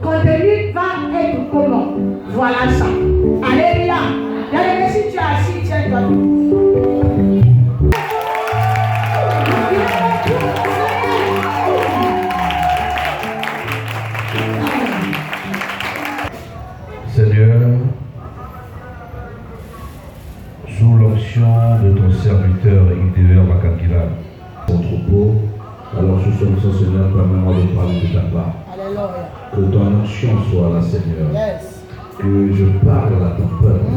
contenu va être comment? Voilà ça. Alléluia. Bien-aimé, si tu es assis, tiens-toi. Seigneur, sous l'onction de ton serviteur Idéver Makangila, ton troupeau, alors sous son onction, Seigneur, permets-moi de parler de ta part. Alléluia. Que ton onction soit là, Seigneur. Yes. Que je parle à ton peuple.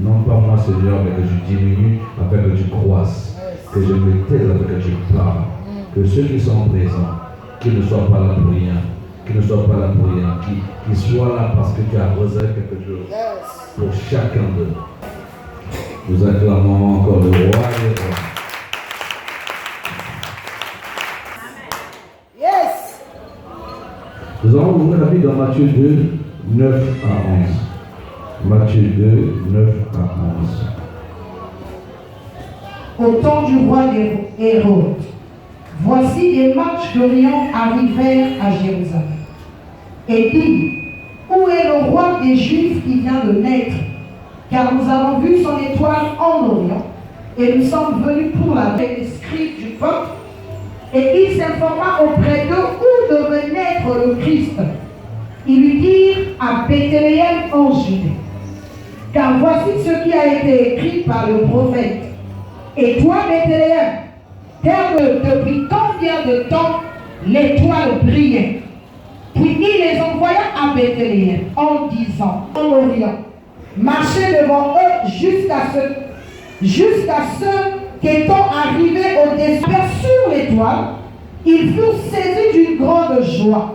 Non pas moi, Seigneur, mais que je diminue afin que tu croisses. Yes. Que je me taise afin que tu parles. Que ceux qui sont présents, qu'ils ne soient pas là pour rien. Qu'ils ne soient pas là pour rien. Qu'ils soient là parce que tu as réservé quelque chose. Yes. Pour chacun d'eux. Nous acclamons encore le roi et le roi. Yes. Nous allons ouvrir la Bible dans Matthieu 2, 9 à 11. Matthieu 2, 9 à 11. Au temps du roi Hérode, voici des mages d'Orient arrivèrent à Jérusalem et dirent: où est le roi des Juifs qui vient de naître? Car nous avons vu son étoile en Orient et nous sommes venus pour la paix des scribes du peuple. Et il s'informa auprès d'eux où devait naître le Christ. Ils lui dirent: à Bethléem en Judée. Car voici ce qui a été écrit par le prophète. Et toi, Bethléem, terre depuis combien de temps l'étoile brillait? Puis il les envoya à Bethléem en disant: en Orient, marchez devant eux jusqu'à ce qu'étant arrivés au-dessus sur l'étoile, ils furent saisis d'une grande joie.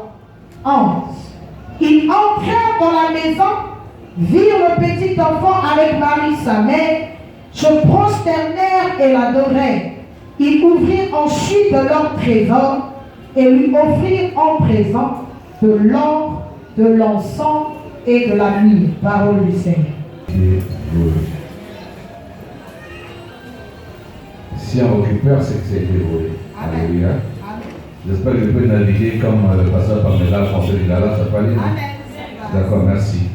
11. Ils entrèrent dans la maison, virent le petit enfant avec Marie sa mère, se prosternèrent et l'adorèrent. Ils ouvrirent ensuite leur trésor et lui offrirent en présent de l'or, de l'encens et de la myrrhe. Parole du Seigneur. Si on récupère, c'est que c'est été volé. Alléluia. J'espère que je peux naviguer comme le pasteur Pamela, François Lilala, ça peut aller. D'accord, merci.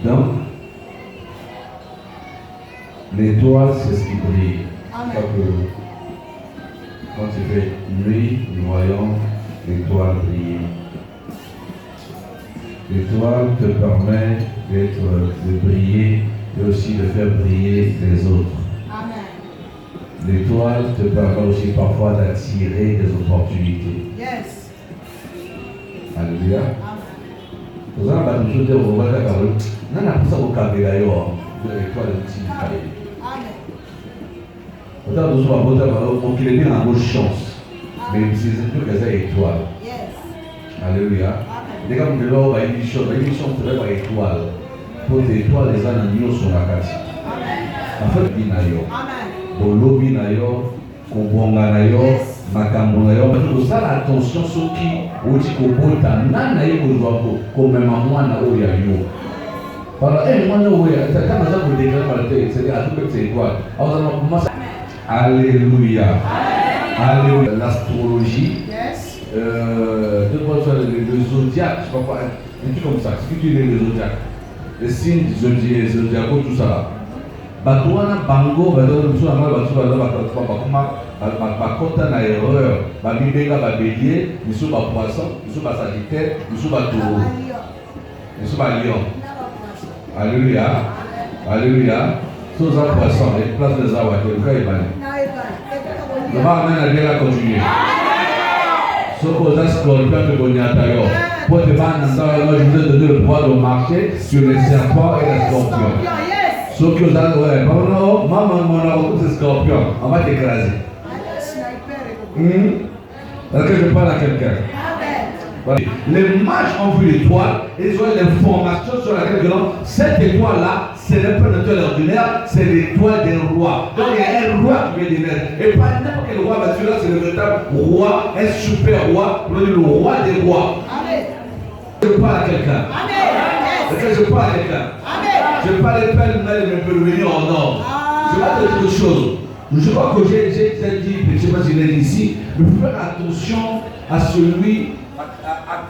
Donc, l'étoile, c'est ce qui brille. Quand il fait nuit, nous voyons l'étoile briller. L'étoile te permet de briller et aussi de faire briller les autres. L'étoile te permet aussi parfois d'attirer des opportunités. Yes. Alléluia. Vous avez la chose de vous voir la parole. Non, non, pour ça vous avez d'ailleurs de l'étoile de petit Amen. Vous avez besoin de votre parole pour qu'il ait bien en chance. Mais c'est tout que ça étoile. Yes. Alléluia. Les gars, vous devez avoir une mission pour faire étoile. Pour des étoiles, les anneaux sont la carte. En fait, il y a bolobi na yo, kobonga na yo, makambo na yo, mais tout ça attention ceux qui oti kobota nana ye kozwa ko komema mwana oyo ya yo. Para mwana oyo kama za kodeklara par te, c'est à tout c'est quoi. Alors on commence. Alléluia. Alléluia. L'astrologie. Yes. Le zodiaque, je sais pas quoi, un truc comme ça. Ce que tu dis le zodiaque, les signes du zodiaque, tout ça là. Batouana bango badona biso na bato bakota na erreur babibenga babélier biso bapoisson biso basagittaire biso bataureau biso balion. Alléluia. Alléluia. Tous en poisson et place des awa que le cas est banni. On va amener à continuer. Ce qu'on a scorpion de Boniatayo pour te vendre je vous ai donné le droit de marcher sur les serpents et les scorpions. Ceux qui ont ouais, maman, mon c'est scorpion, on va t'écraser. Est-ce que je parle à quelqu'un? Voilà. Les mages ont vu l'étoile, ils ont l'information sur laquelle cette étoile-là, c'est n'est pas une étoile ordinaire, c'est l'étoile des rois. Donc il y a un roi qui vient de naître. Et pas n'importe quel roi, mais celui-là c'est le véritable roi, un super roi, le roi des rois. Je parle à quelqu'un. Est-ce que je parle à quelqu'un? Je ne parle pas de mal, mais peut revenir en ordre. Je vais te dire quelque chose. Je crois que j'ai dit, je ne sais pas si je l'ai dit ici, mais il faut faire attention à celui À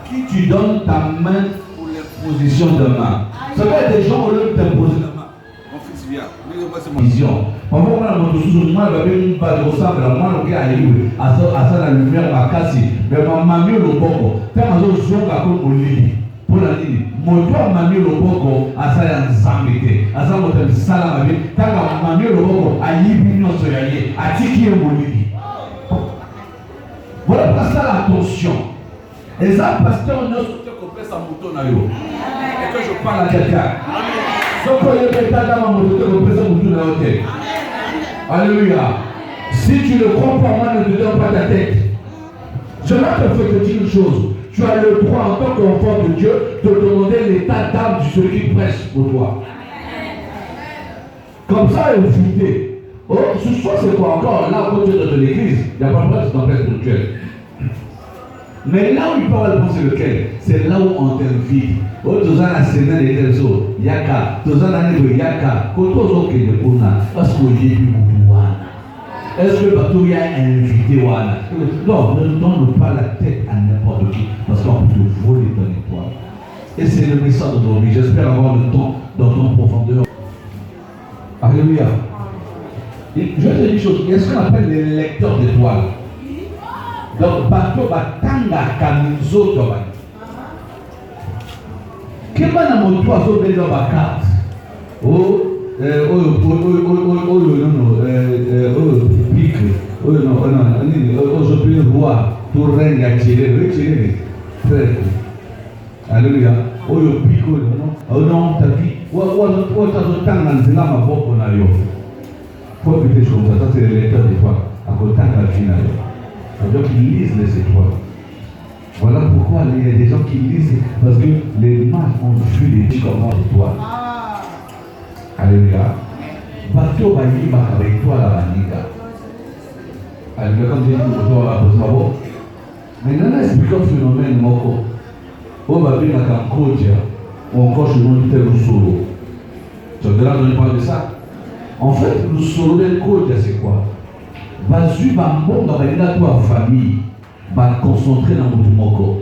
qui tu donnes ta main pour l'imposition de main. Ça veut dire des gens au lieu de t'imposer la main. Mon fils vient. C'est ma vision. On va voir mon sous moi, je vais me battre au centre, moi, je vais aller à ça la lumière, à casser. Mais ma mamie, le boko, t'as un autre son à cause de lui. Pour la ligne, mon toit mamie, le boko, à ça la zambité. À ça, mon toit, ça la mamie, t'as un mamie, le boko, à yibini, on se yaye, à tiki, mon lui. Voilà, parce que l'attention. Et ça, pasteur, on a sauté qu'on fait sa moto na yo. Et que je parle à quelqu'un. Donc, on est peut-être dans ma moto, qu'on fait sa moto na yo. Alléluia. Si tu ne crois pas, moi, ne te donne pas ta tête. Je vais te dire une chose. Tu as le droit, en tant qu'enfant de Dieu, de demander l'état d'âme de celui qui prêche pour toi. Comme ça, éviter. Oh, ce soir, c'est quoi encore? Là, quand tu es dans l'église, il n'y a pas de place dans la spirituelle. Mais là où il peut répondre, c'est lequel? C'est là où on t'invite. Oh, tu as la semaine des réseaux. Yaka. Tu as la négo Yaka. Quand tu as ok de Puna, parce que j'ai vu mon Wana. Est-ce que le bateau y a invité Wana? Non, ne donne pas la tête à n'importe qui. Parce qu'on peut te voler ton étoile. Et c'est le message d'aujourd'hui. J'espère avoir le temps dans ton profondeur. Alléluia. Je vais te dire une chose, il y a ce qu'on appelle les lecteurs d'étoiles. Donc, bateau batanga kamizo toba. Kema na moto azo beza ba carte. Oh, pique. Je peux voir tout règne à tirer. Alléluia. Oh, pique, non. Oh non, ta vie. Ou t'as tanga nzela maboko na yo. Faut éviter des choses comme ça, c'est les lecteurs d'étoiles. À côté de la finale. Donc ils lisent les étoiles. Voilà pourquoi il y a des gens qui lisent. Parce que les mages ont vu les comment l'étoile. Alléluia. Bateau va y avoir avec l'étoile à la niga. Alléluia, comme j'ai dit, l'étoile va poser ma voix. Maintenant, expliquons le phénomène moko. On va bien à Cambodia, ou encore chez nous, le solo. Tu as déjà entendu parler de ça? En fait, le solo de Côte, c'est quoi? Basu va monde dans la famille, va concentrer dans le moko.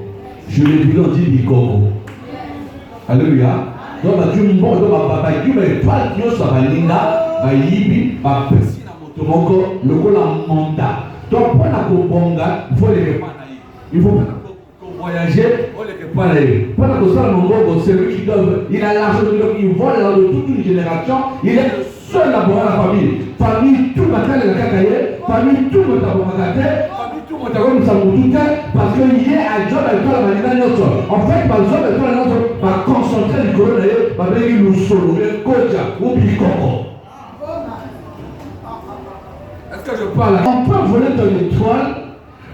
Je l'ai vu dans dit Nikoko. Alléluia. Donc, va dire bon, donc va dire mais pas Dieu ça va linga, va yibi, va passer dans le moko, le ko la manda. Donc pour la kobonga, il faut les répandre. Il faut voyager, on les répandre. Pour la cosa mongo, celui qui donne, il a l'argent, il vole dans toute une génération, il est le seul à voir la famille. Famille, tout le matin, le cacaillé, famille, tout le temps, famille, tout le temps, parce qu'il y a un job avec toi, en fait, par job avec toi, va concentrer le colonel, va venir nous sauver, Koja, ou Bikoko. Est-ce que je parle? On peut voler ton étoile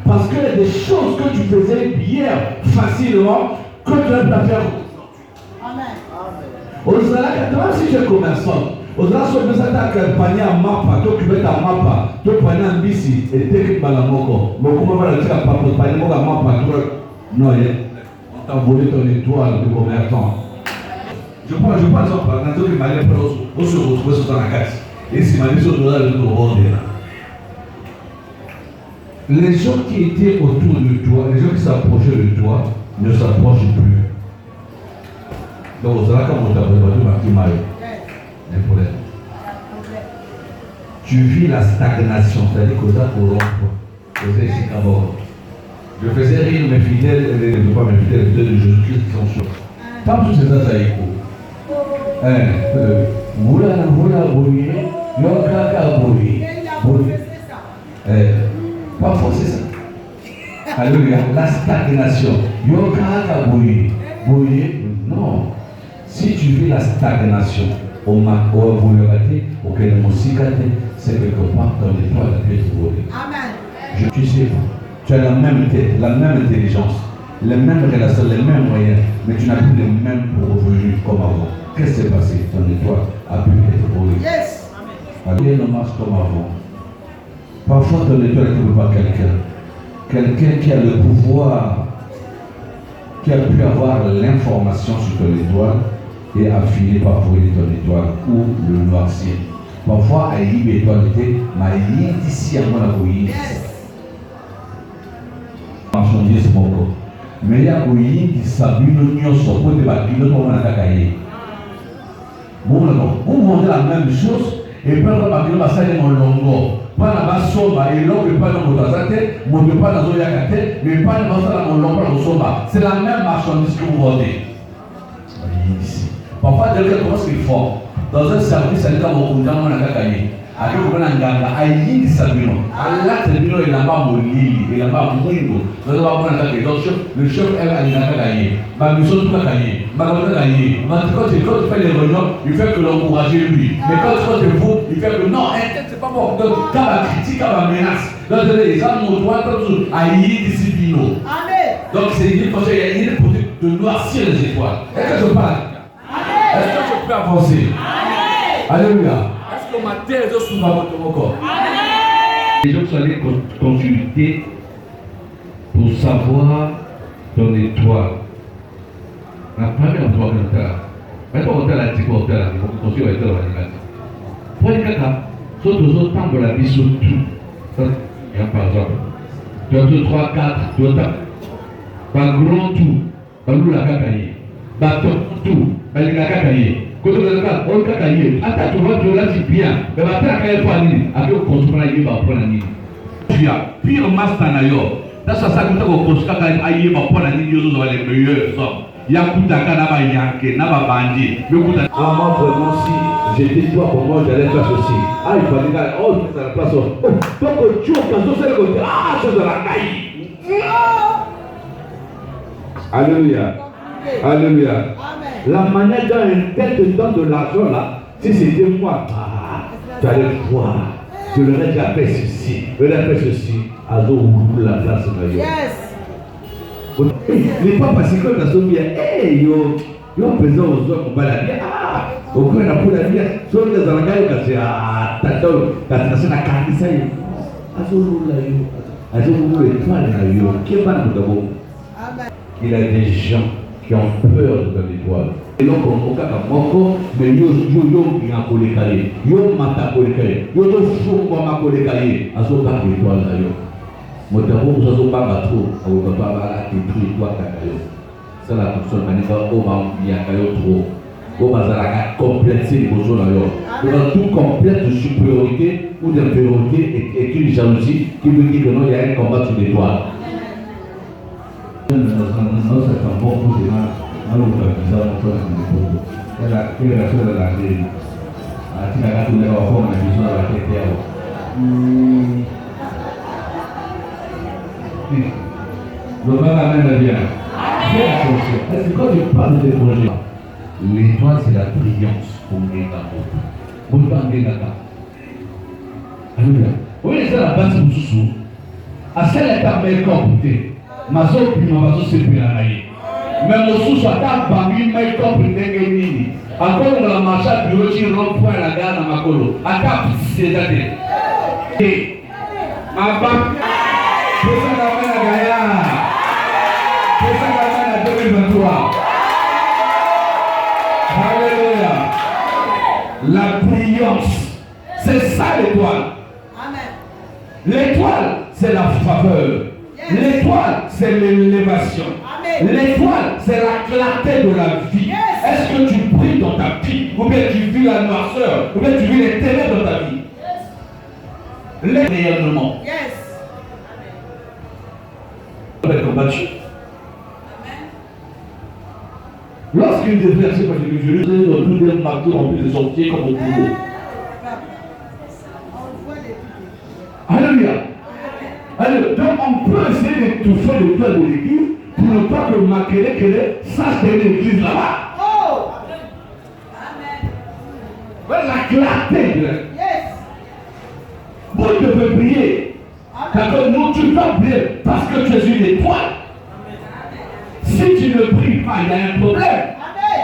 parce qu'il y a des choses que tu faisais hier facilement que tu n'as pas faire. Amen. Au Zala, si tu es commerçant, au Zala, si tu as panier à mapa, tu peux ta mapa, tu peux panier en bisi, et tu es dans la moko. Mais comment va le dire à papa, panier à mapa, non, on t'a volé ton étoile de commerçant. Je parle ça, par exemple, que Marie peut se retrouver sur la caisse. Et si Marie se retrouve dans le monde, les gens qui étaient autour de toi, les gens qui s'approchaient de toi, ne s'approchent plus. Donc, c'est là comme on t'a préparé, les problèmes. Tu vis la stagnation, c'est-à-dire que ça pour l'emploi. Je faisais rire mes fidèles, pas mes fidèles, de Jésus-Christ qui sont sûrs. Tant que c'est ça, ça écoute. Parfois c'est ça. Alléluia. La stagnation. Non. Si tu vis la stagnation, c'est quelque part dans les toits de Dieu. Amen. Tu sais, tu as la même tête, la même intelligence, les mêmes relations, les mêmes moyens, mais tu n'as plus les mêmes revenus comme avant. Qu'est-ce qui s'est passé? Ton étoile a pu être volée. Yes. Rien ne marche comme avant. Parfois, ton étoile est trouvée par quelqu'un qui a le pouvoir, qui a pu avoir l'information sur ton étoile et a fini par voler ton étoile ou le noircir. Parfois, il y a une étoile mais ici à moi la marchandise moko. Mais il y a qui s'abîme le pour te battre, le moment à cahier. Bon, vous vendez la même chose et puis on va passer dans le longo. Pas la base somba et l'homme pas dans votre tête, mon pas dans la tête, mais pas dans mon longo somba. C'est la même marchandise que vous vendez. Parfois, quelqu'un commence qu'il faut. Dans un service, elle est dans mon dans la cahier. Avec un engagement, aïe, ça vient. Allah, c'est bien, il n'a pas mon lit, il n'a pas mon window. Nous allons prendre la cahier. Donc, le chef, elle a une cahier. Ma mission, tout la cahier. Ma grande cahier. Quand tu fais les réunions, il fait que l'encourager lui. Mais quand tu fais vous, il fait que non, c'est pas bon. Donc, quand la critique, quand la menace, donc, les gens m'ont droit comme ça, aïe, discipline. Amen. Donc, c'est une chose, il y a une politique de noircir les étoiles. Est-ce que je parle? Est-ce que je peux avancer? Alléluia. Est-ce que ma terre est sous mon corps? Les gens sont allés consulter pour savoir ton étoile. La première étoile que tu as. Maintenant, on a la petite hôtel, il faut construire l'étoile à l'animal. Pour les caca, sauf aux autres temps de la vie sur tout. Par exemple, tu as 2, 3, 4, tu as par grand tout, par nous la cacaille, par tout, par les cacaille. Quand on a on cacaille, attends, tu vois, tu l'as dit bien, mais la terre qu'elle pas ni, avec on construit la vie, va prendre la vie. Pire master d'ailleurs, dans ce sens, quand on construit la vie, va prendre la vie, nous avons les meilleurs hommes. Il y a beaucoup de yanké, n'a pas bandit. Maman, vraiment, si j'étais toi, pour moi, j'allais faire ceci. Ah, il fallait dire, oh, tu es à la place. Oh, donc, tu as un côté, ah, c'est de la caille. Alléluia. Alléluia. La manière dont un tel te donne de l'argent là, si c'était moi, tu allais voir. Je leur ai déjà fait ceci, je leur ai fait ceci. Alors, où la place est là. Les papas, c'est comme la somme, hey yo, présent aux hommes, on va la vie, au coin de la poule, la vie, sur les angages, quand c'est à Tato, quand c'est à Kanisa, il a des gens qui ont peur de l'étoile. Et donc, on a encore, mais yo, il a un collet calé, yo, mata collet calé, yo, fou, comme un collet calé, à ce moment-là, l'étoile là, yo. Moi, je ne sais pas trop, je ne sais pas détruire toi, c'est la personne qui va trop. On va compléter les choses là. Tout complète de supériorité ou d'infériorité et une jalousie qui veut dire que non, il y a un combat sur l'étoile. C'est un bon coup de main. Alors, on va dire que c'est la création de la vie. Si la carte de la forme, la vision de la tête. Le mal amène bien. Fais attention. Est-ce que quand tu parles de projets, l'étoile c'est la brillance pour les gamins. Pour les gamins. Alléluia. Oui, c'est la base pour sous. À celle est ta belle comptée. Ma soeur puis ma soeur c'est plus la naïe. Mais mon sous à ta famille mais comme une dégaine. Encore la marche à bureau qui rend-point la gare dans ma colo. À ta c'est la tête. Et ma femme. C'est ça la main à Gaïa. C'est ça la main à 2023. Alléluia. La brillance. C'est ça l'étoile. Amen. L'étoile, c'est la faveur. Yes. L'étoile, c'est l'élévation. L'étoile, c'est la clarté de la vie. Yes. Est-ce que tu brilles dans ta vie? Ou bien tu vis la noirceur? Ou bien tu vis les ténèbres dans ta vie? Yes. L'énervement. Yes. Combattu. Lorsqu'il déverse par les violets, dans tous les marteaux remplis de sorciers comme au boulot. Alléluia. Alléluia. Donc on peut essayer d'étouffer le toit de l'église pour ne pas que Makelekele sache qu'il y a une église là-bas. Oh! Amen. La clarté. Yes. Bon, tu peux prier. Car non, tu vas briller parce que tu es une étoile. Si tu ne brilles pas, il y a un problème. Amen.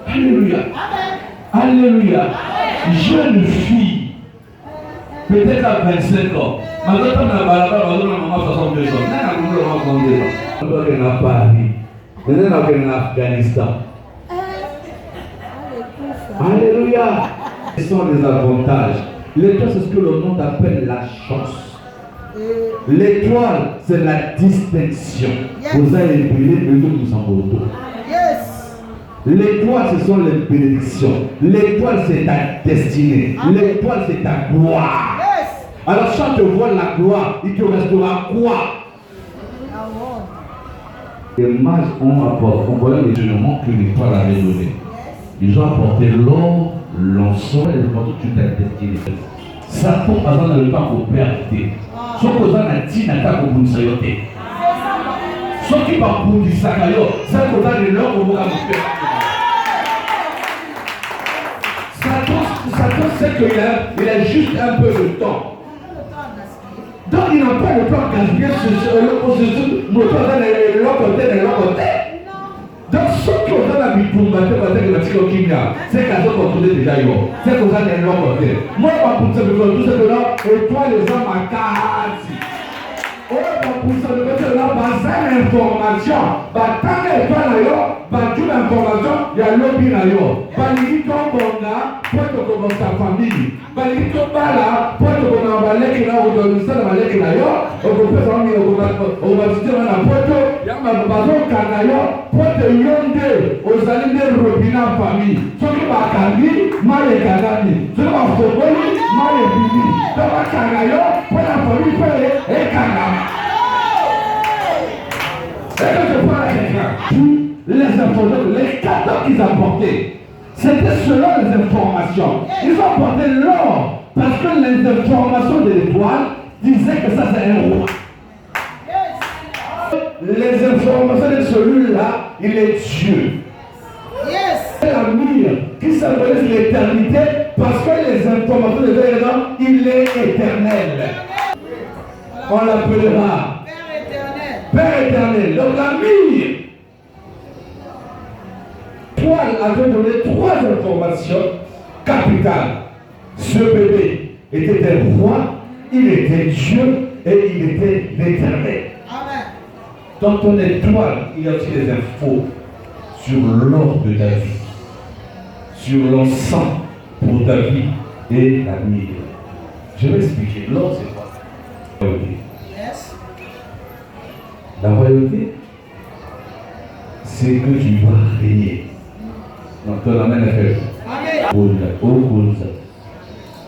Alléluia. Amen. Alléluia. Amen. Jeune fille, peut-être à 25 ans. Maintenant, on a maman 62 ans. On est à Paris. On est en Afghanistan. Alléluia. Ce sont des avantages. L'étoile, c'est ce que le monde appelle la chance. L'étoile, c'est la distinction. Vous avez brillé, mais nous sommes autour. L'étoile, ce sont les bénédictions. L'étoile, c'est ta destinée. L'étoile, c'est ta gloire. Alors, quand tu vois la gloire, il te restera quoi? Les mages ont apporté, on voyait les éléments que l'étoile avait donné. Ils ont apporté l'or, l'encens et les morceaux sur ta destinée. Satan, par exemple, dans le temps pour perdre. Sauf que dans la dîne, il y a pour nous sayoter. Sauf qui va pour du sakayo, c'est qu'on a de l'or pour vous faire. Satan sait qu'il a juste un peu de temps. Donc il n'a pas le temps de gaspiller sur l'autre côté. Donc ce qui est dans la vie pour battre la psychokimia, c'est qu'à ce qu'on trouve déjà yo. C'est qu'on a de l'autre côté. Moi, je vais pour tout ce que là, et toi les hommes à carte. On va pour ça de côté là, basé l'information. Tant que toi là, toute l'information, il y a l'objet là. Baliki ton bonga, pour te commencer ta famille. Baliki ton bala, pour te commencer à balek là, ou de l'usine à balek là. On peut faire ça, on va dire dans la photo, il y a un bazar canaillon, pour te yonder aux alliés de robinet en famille. Ce qui va candy, mal et canadi. Ce qui va foboli, mal et bini. Ce qui va canaillon, pour la famille, et canam. C'est que je parle à quelqu'un. Les informations, les cadeaux qu'ils apportaient, c'était selon les informations. Ils ont apporté l'or parce que les informations de l'étoile disaient que ça c'est un roi. Les informations de celui-là, il est Dieu. C'est la mire qui symbolise l'éternité parce que les informations de l'éternel, il est éternel. On l'appellera Père éternel. Donc la mire. L'étoile avait donné 3 informations capitales. Ce bébé était un roi, il était Dieu et il était l'éternel. Dans ton étoile, il y a aussi des infos sur l'or de ta vie, sur l'encens pour ta vie et la mire. Je vais expliquer. L'or, c'est quoi? La royauté. La royauté, c'est que tu vas régner. Donc, ton amène à faire.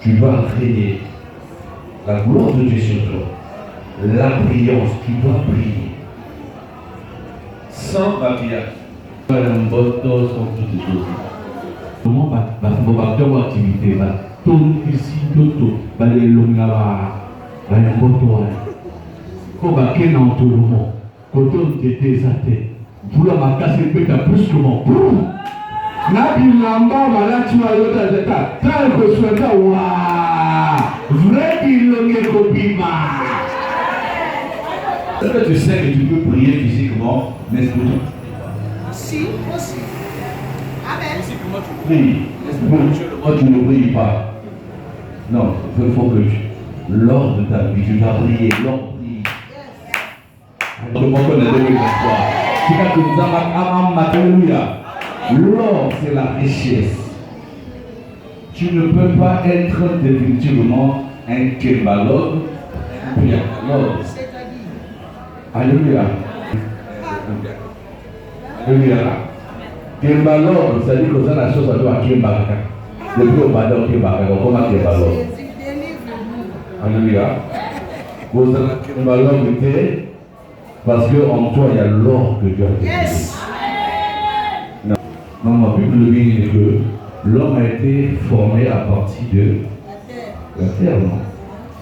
Tu vas régner. La gloire de Dieu sur toi. La brillance, tu dois briller. Sans maquillage. Un botto sans toutes les choses. Comment va faire activité? Tout ici, tout. Les longs là-bas. Un botto. Comment va faire dans tout le monde? Quand on était désaté. Vous l'avez cassé plus que mon. Nabilamba malachima yota zeta. Tant que soit là, waouh, vrai bilonge kopima. Est-ce que tu sais que tu peux prier physiquement, mais spirituellement? Si, aussi. Amen. Physiquement tu pries, spirituellement tu ne pries pas. Non, il faut que lors de ta vie, tu dois prier, l'or prie. Je m'en connais 2023. C'est quand tu nous as alléluia. L'or, c'est la richesse. Tu ne peux pas être définitivement un kébalogue puis un l'or. Alléluia. Alléluia. Kébalogue, c'est-à-dire que ça, la chose, ça doit être kébalogue. Depuis au badon kébalogue, comment kébalogue? Alléluia. Vous avez kébalogue parce qu'en toi, il y a l'or que Dieu a déposé. Non, ma Bible dit que l'homme a été formé à partir de la terre, non?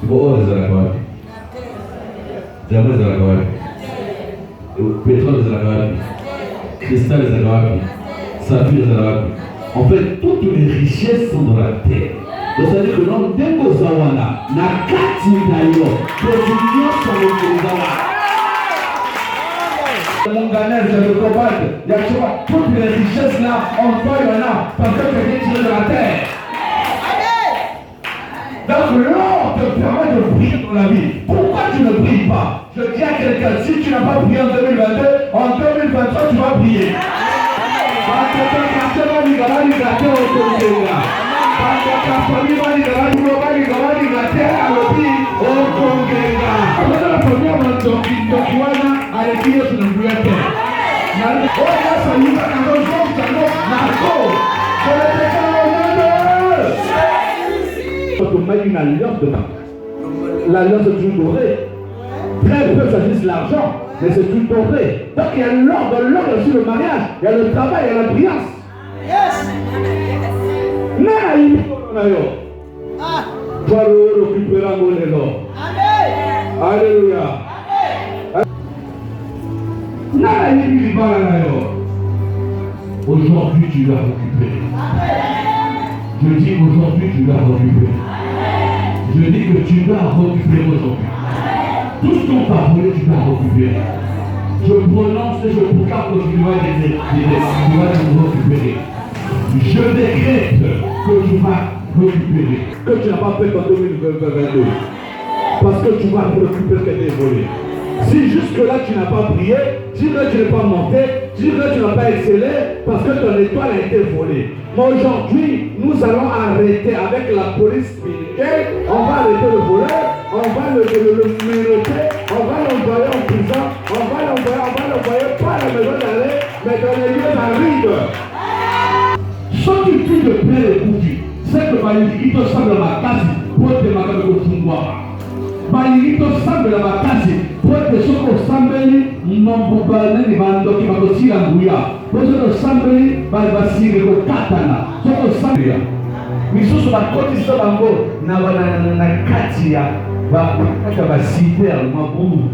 C'est quoi les Alagouabi? Diamant les Alagouabi. Pétrole les Alagouabi. Cristal les Alagouabi. Saphir les Alagouabi. En fait, toutes les richesses sont dans la terre. Donc, ça veut dire que l'homme, dès que Zawana, n'a 4 000 pour sur le Zawana. Mon Ghanais, je le combats. Il y a toutes les richesses là, on voit, il y en a, parce que quelqu'un tire de la terre. Donc l'or te permet de briller dans la vie. Pourquoi tu ne brilles pas? Je dis à quelqu'un, si tu n'as pas brillé en 2022, en 2023 tu vas briller. Parce que ton quartier va lui gâter au Congo. Parce que ta famille va lui gâter à l'objet au Congo. tokiwana aleki Yesu na nguya te. Na oya saluka na rojo sango na ko. Quand on met une alliance dedans, l'alliance est toujours dorée. Très peu s'agissent l'argent, mais c'est tout doré. Donc il y a l'or, dans l'or il y a aussi le mariage, il y a le travail, il y a la brillance. Yes. Toi le récupérer mon l'or. Amen. Alléluia. Aujourd'hui tu vas récupérer. Je dis aujourd'hui tu vas récupérer. Je dis que tu vas récupérer aujourd'hui. Tout ce qu'on t'a volé, tu vas récupérer. Je prononce et je proclame que tu vas nous récupérer. Je décrète que tu vas récupérer. Que tu n'as pas fait en 2022. Parce que tu vas récupérer ce que tu as volé. Si jusque-là tu n'as pas prié, si là tu n'es pas monté, si là tu n'as pas excellé, parce que ton étoile a été volée. Mais aujourd'hui, nous allons arrêter avec la police spirituelle, on va arrêter le voleur, on va le ménoter, on va l'envoyer en prison, on va l'envoyer pas à la maison d'arrêt, mais dans les lieux d'arrivée. Ce qui tue de plein les coups, c'est que il te semble ma case pour te marquer le fondement. Il te semble ma case pour te soko sambeli nombubane ni bandoki bakosila nguya. Pour te sambeli basile ko katana. Soko sambeli. Misusu bakotisa bango na katia ba cité à Maboumou.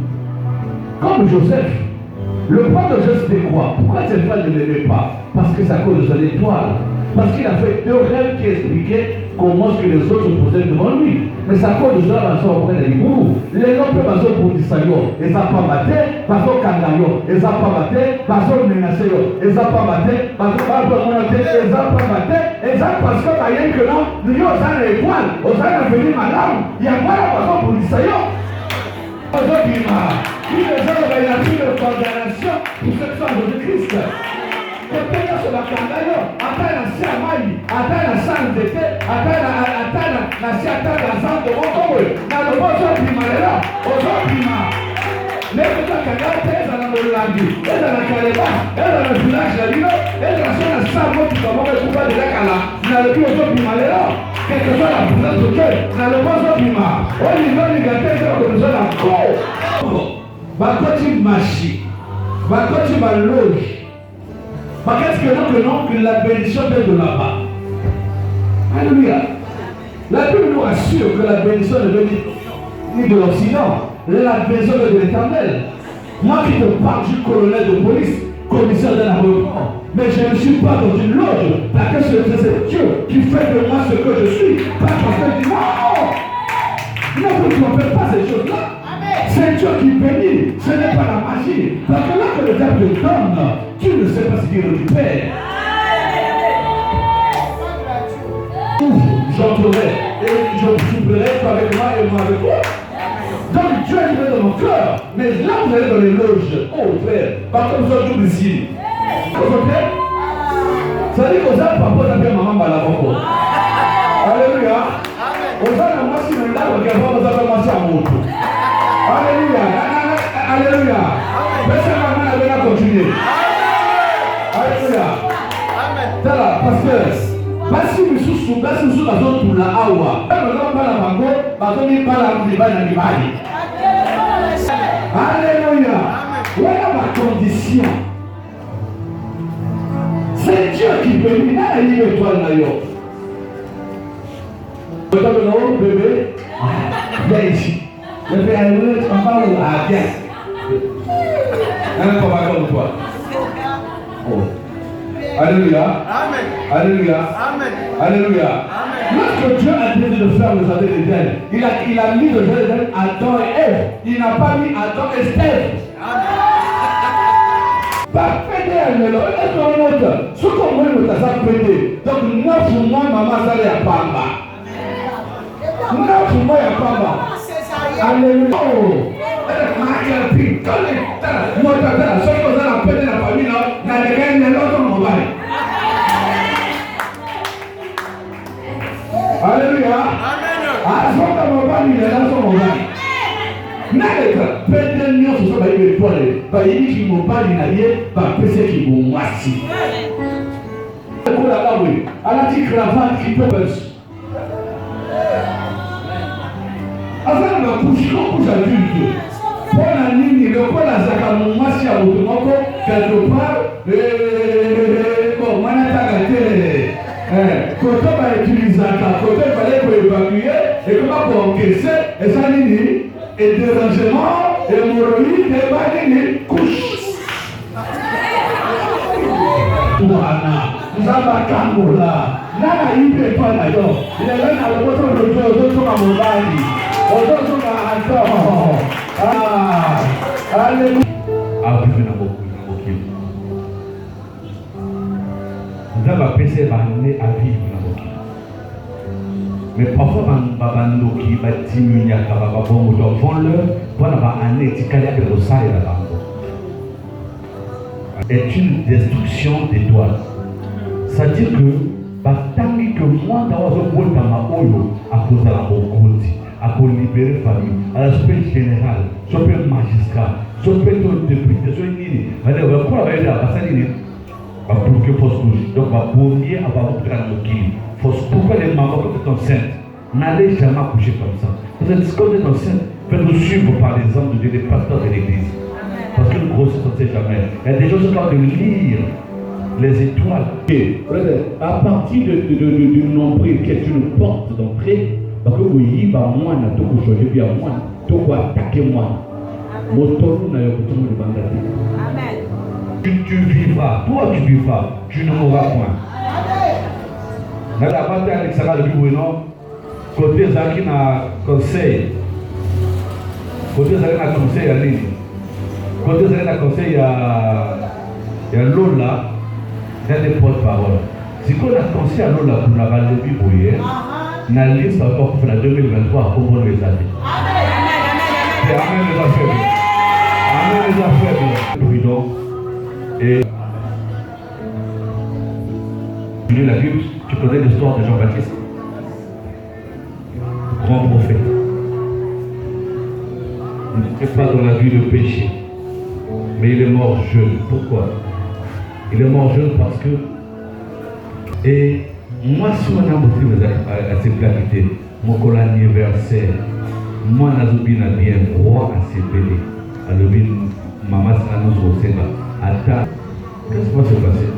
Comme Joseph. Le point de Joseph c'était quoi? Pourquoi cette femme ne l'aimait pas? Parce que c'est à cause de l'étoile. Parce qu'il a fait deux rêves qui expliquaient comment est-ce que les autres se posaient devant lui. Mais c'est à cause de cela qu'on auprès des gourous. Les gens peuvent se pour Isaïo, ils n'ont pas battu, parce que Kandayo, ils n'ont pas battu, parce que Menaceyo, ils n'ont pas battu, parce que Monoté, ils n'ont pas battu, et ça parce que rien que non, nous avons l'étoile, nous avons venu madame, il y a pas la façon pour Isaïo. Aujourd'hui, il y a plus de condamnation pour ce sang de Christ. Kepenya soba kandayo, atana si amai, atana sanzete, atana na si atana zanto wokowe, na lobozo primarela, ozo prima. Leo kaka eza na Molandi, eza na Kaleba, eza na village la Lino, eza na sona sabo tukamoka kuba de la kala, na lobi ozo primarela, quelque chose la présence de Dieu, na lobozo prima. Oli noni gateza ko nzola ko. Bakoti machi, bakoti baloge. Parce que non, que la bénédiction vient de là-bas. Alléluia. La Bible nous assure que la bénédiction ne vient ni de l'Occident. La bénédiction vient de l'Éternel. Moi qui te parle, je suis colonel de police, commissaire de l'aéroport. Mais je ne suis pas dans une loge. Parce que c'est Dieu qui fait de moi ce que je suis. Pas parce que je dis non. Non, vous ne faites pas ces choses-là. C'est Dieu qui bénit, ce n'est pas la magie. Parce que là que le diable te donne, tu ne sais pas ce qu'il récupère. J'entrerai et je soufflerai avec moi et moi avec toi. Donc Dieu est dans mon cœur. Mais là vous allez dans les loges. Oh frère, par contre vous êtes tout ici. Vous comprenez? Ça dit que vous avez papa, vous avez maman Balaboko. Alléluia. Vous avez la masse de l'arbre qui a pas besoin de masser à mon tour. Alléluia. Alléluia. Personne n'a rien à continuer. Alléluia. Parce que basi misusu la zone la awa. Alléluia. Voilà ma condition. C'est Dieu qui peut lui donner l'étoile d'ailleurs. Bébé, viens ici. Je vais aller on parle à bien. Un combat comme toi. Oh. Alléluia. Amen. Alléluia. Amen. Alléluia. Lorsque Dieu a décidé de faire le jardin d'Éden, il a mis le jardin d'Éden Adam et Ève. Il n'a pas mis Adam et Steph. Pas pédé à l'élo. Est-ce qu'on note? Ce qu'on veut nous faire pédé. Donc 9 mois maman s'allait à Pamba. 9 mois à Pamba. Alléluia. Oh. Alléluia. Amen. mobali na ye bapesaki bomwasi ekolaka boye alati cravate kitoko azala na kusha adulte mpona nini lokola azalaka mwasi ya moto moko quelque part bon mwana taka te koto bautilisaka koto efale koévacue ekoma koenkese eza nini edérangement hémorroïde eba nini couche wana nzambe akangola nana yipe epa na yo lelo na lokoto lozo ozozonga mobali ozozonga ato alleluya avive na mokili nzambe apesa bane avive na mokili mais parfois bandoki batiminyaka babongo to avant l'heure mpona baane etikali ake kosalela bango est une destruction d'étoiles. C'est-à-dire que batangi que moi d'avoir un bon tama oyo à cause de la bokondi, à cause libérer famille, à l'aspect général, sur le magistrat, sur le député, sur le nini, allez on va quoi avec la passage va bloquer fausse couche. Donc va premier avoir votre grand moquille. Pourquoi les mamans quand vous êtes enceinte, n'allez jamais coucher comme ça. Vous êtes quand vous êtes enceinte, faites-vous suivre par les hommes de Dieu, les pasteurs de l'église. Parce qu'une grossesse, on ne sait jamais. Il y a des gens qui sont capables de lire les étoiles. Et à partir du nombril qui est une porte d'entrée, parce que vous y va moi, n'a tout changer, puis à moi, tout attaquer moi. Moto n'a eu tout le bandit. Amen. Tu vivras, toi tu vivras, tu ne mourras point. Dans la bataille avec Sarah de Bibouénon, côté Zaki n'a conseil. Côté Zaki n'a conseil à l'île. Quand vous avez un conseil, il y a Lola, il y a des porte-parole. Si on a conseillé à Lola pour la Val de Bibouye, la liste encore pour la 2023 à comprendre les années. Amen les affaires. Amen les affaires. Prudent. Et tu lis la Bible, tu connais l'histoire de Jean-Baptiste, grand prophète. Il n'était pas dans la vie de péché. Mais il est mort jeune. Pourquoi? Il est mort jeune parce que... Et moi, si on a motivé à cette gravité, mon colon anniversaire, moi, je suis bien roi à ces bébés. À le bien, maman, ça nous au Sénat. Attends, qu'est-ce qui va se passer?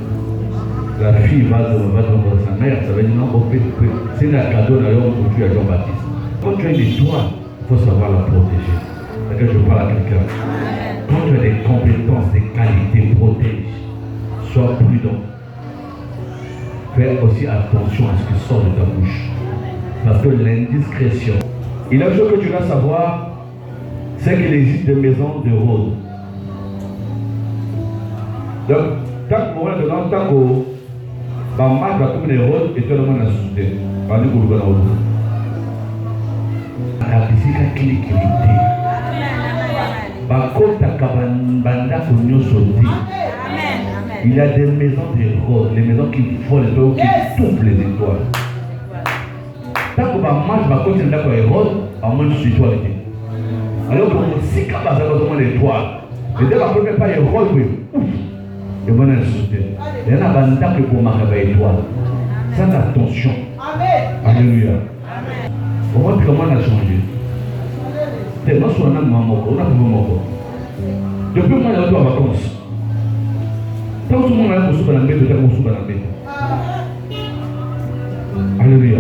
La fille va devant sa mère, ça veut dire non, c'est un cadeau d'ailleurs pour tuer Jean-Baptiste. Quand tu as une étoile, il faut savoir la protéger. C'est-à-dire que je parle à quelqu'un. Quand tu as des compétences, des qualités, protège. Sois prudent. Fais aussi attention à ce qui sort de ta bouche. Parce que l'indiscrétion. Il y a une chose que tu dois savoir, c'est qu'il existe des maisons de rôle. Donc, tant que vous êtes dans tant que vous marquez comme des rôles et tout le monde a soutenu. Par exemple, vous êtes dans le rôle. La physique a cliqué. Il y a des maisons de rôles, les maisons qui volent les toits, qui touffent les étoiles. Tant que ma marche va continuer d'accord les rôles, à moins de spiritualité. Alors que si capable d'avoir l'étoile, et dès la première pas les rôles, oui, et bon insulté. Il y en a un que pour marquer l'étoile. Sans attention. Alléluia. Comment on a changé? Tellement sur un an, on a fait un mot. Depuis moi, il y a deux vacances. Tant que tout le monde a un soupe à la bête, on soupe à la bête. Alléluia.